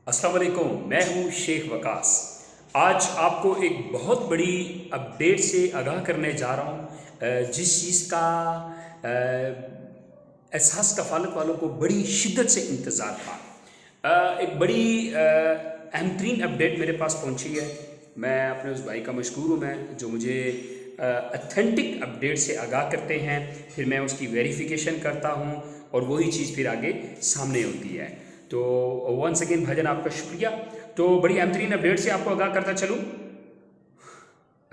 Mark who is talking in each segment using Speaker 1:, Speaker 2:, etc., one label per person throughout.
Speaker 1: अस्सलाम वालेकुम, मैं हूँ शेख वकास। आज आपको एक बहुत बड़ी अपडेट से आगाह करने जा रहा हूँ जिस चीज़ का एहसास कफ़ालत वालों को बड़ी शिद्दत से इंतज़ार था। एक बड़ी अहम तरीन अपडेट मेरे पास पहुँची है। मैं अपने उस भाई का मशकूर हूँ मैं जो मुझे अथेंटिक अपडेट से आगाह करते हैं, फिर मैं उसकी वेरिफिकेशन करता हूँ और वही चीज़ फिर आगे सामने होती है। तो वंस अगेन भाईजान आपका शुक्रिया। तो बड़ी अहम तरीन अपडेट से आपको आगाह करता चलूँ।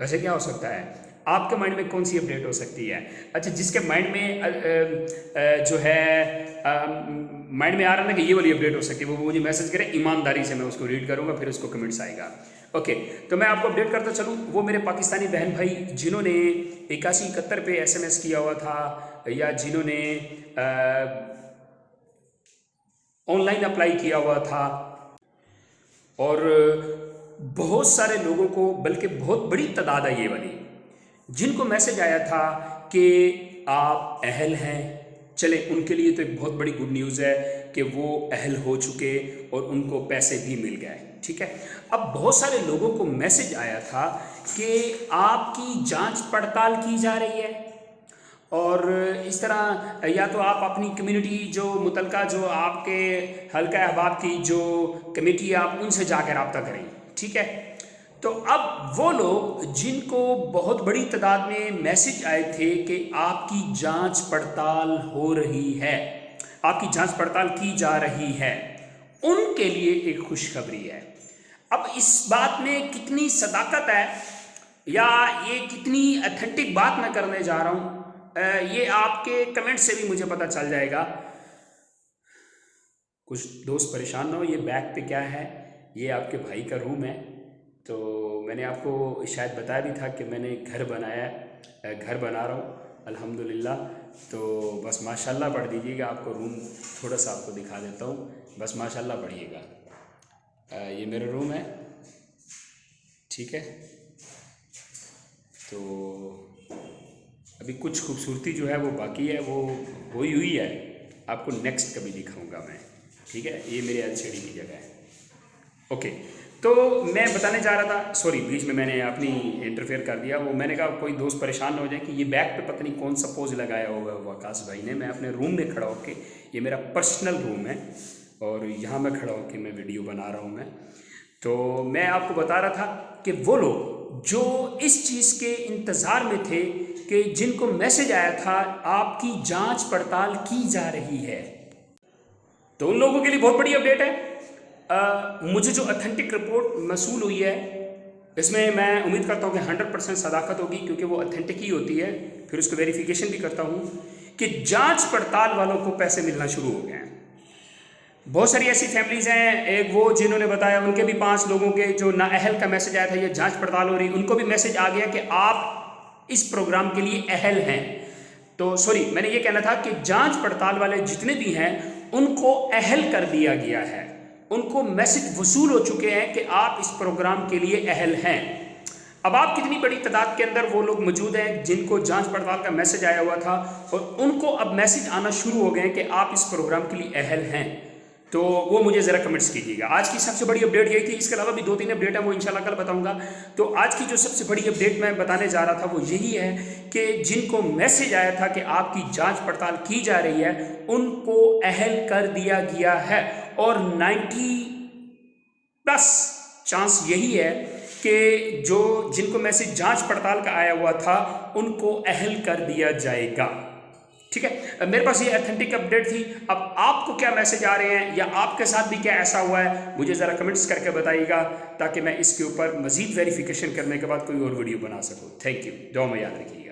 Speaker 1: वैसे क्या हो सकता है, आपके माइंड में कौन सी अपडेट हो सकती है? अच्छा, जिसके माइंड में जो है माइंड में आ रहा है ना कि ये वाली अपडेट हो सकती है, वो मुझे मैसेज करे, ईमानदारी से मैं उसको रीड करूँगा, फिर उसको कमेंट्स आएगा। ओके, तो मैं आपको अपडेट करता चलूँ। वो मेरे पाकिस्तानी बहन भाई जिन्होंने 8171 पे SMS किया हुआ था, या जिन्होंने ऑनलाइन अप्लाई किया हुआ था, और बहुत सारे लोगों को, बल्कि बहुत बड़ी तादाद है ये वाली, जिनको मैसेज आया था कि आप अहल हैं। चले, उनके लिए तो एक बहुत बड़ी गुड न्यूज़ है कि वो अहल हो चुके और उनको पैसे भी मिल गए। ठीक है। अब बहुत सारे लोगों को मैसेज आया था कि आपकी जांच पड़ताल की जा रही है, और इस तरह या तो आप अपनी कम्युनिटी जो मुतलका जो आपके हल्का अहबाब की जो कमेटी है, आप उनसे जाकर रब्ता करें। ठीक है। तो अब वो लोग जिनको बहुत बड़ी तादाद में मैसेज आए थे कि आपकी जांच पड़ताल हो रही है, आपकी जांच पड़ताल की जा रही है, उनके लिए एक खुशखबरी है। अब इस बात में कितनी सदाकत है या ये कितनी अथेंटिक बात मैं करने जा रहा हूँ, ये आपके कमेंट से भी मुझे पता चल जाएगा। कुछ दोस्त परेशान ना हो, ये बैक पे क्या है, ये आपके भाई का रूम है। तो मैंने आपको शायद बताया भी था कि मैंने घर बनाया है, घर बना रहा हूँ अल्हम्दुलिल्लाह। तो बस माशाल्लाह पढ़ दीजिएगा। आपको रूम थोड़ा सा आपको दिखा देता हूँ, बस माशाल्लाह पढ़िएगा। ये मेरा रूम है। ठीक है। तो अभी कुछ खूबसूरती जो है वो बाकी है, वो हुई हुई है, आपको नेक्स्ट कभी दिखाऊंगा मैं। ठीक है। ये मेरे LCD की जगह है। ओके, तो मैं बताने जा रहा था, सॉरी बीच में मैंने अपनी इंटरफेयर कर दिया। वो मैंने कहा कोई दोस्त परेशान हो जाए कि ये बैक पे पता नहीं कौन सा पोज लगाया होगा वकास भाई ने। मैं अपने रूम में खड़ा होकर, ये मेरा पर्सनल रूम है और यहाँ मैं खड़ा होकर मैं वीडियो बना रहा हूँ मैं। तो मैं आपको बता रहा था कि वो लोग जो इस चीज़ के इंतज़ार में थे कि जिनको मैसेज आया था आपकी जांच पड़ताल की जा रही है, तो उन लोगों के लिए बहुत बड़ी अपडेट है। मुझे जो अथेंटिक रिपोर्ट मसूल हुई है, इसमें मैं उम्मीद करता हूँ कि 100% सदाकत होगी, क्योंकि वो अथेंटिक ही होती है। फिर उसको वेरिफिकेशन भी करता हूँ कि जांच पड़ताल वालों को पैसे मिलना शुरू हो गए हैं। बहुत सारी ऐसी फैमिलीज़ हैं, एक वो जिन्होंने बताया उनके भी 5 लोगों के जो नाअहल का मैसेज आया था, ये जांच पड़ताल हो रही, उनको भी मैसेज आ गया कि आप इस प्रोग्राम के लिए अहल हैं। तो सॉरी, मैंने ये कहना था कि जांच पड़ताल वाले जितने भी हैं उनको अहल कर दिया गया है, उनको मैसेज वसूल हो चुके हैं कि आप इस प्रोग्राम के लिए अहल हैं। अब आप कितनी बड़ी तादाद के अंदर वो लोग मौजूद हैं जिनको जांच पड़ताल का मैसेज आया हुआ था और उनको अब मैसेज आना शुरू हो गए कि आप इस प्रोग्राम के लिए अहल हैं, तो वो मुझे ज़रा कमेंट्स कीजिएगा। आज की सबसे बड़ी अपडेट यही थी। इसके अलावा भी 2-3 अपडेट है, वो इंशाल्लाह कल बताऊंगा। तो आज की जो सबसे बड़ी अपडेट मैं बताने जा रहा था वो यही है कि जिनको मैसेज आया था कि आपकी जांच पड़ताल की जा रही है, उनको अहल कर दिया गया है, और 90+ चांस यही है कि जो जिनको मैसेज जांच पड़ताल का आया हुआ था उनको अहल कर दिया जाएगा। ठीक है। मेरे पास ये अथेंटिक अपडेट थी। अब आपको क्या मैसेज आ रहे हैं या आपके साथ भी क्या ऐसा हुआ है, मुझे ज़रा कमेंट्स करके बताइएगा, ताकि मैं इसके ऊपर मज़ीद वेरिफिकेशन करने के बाद कोई और वीडियो बना सकूँ। Thank you. दुआ में याद रखिए।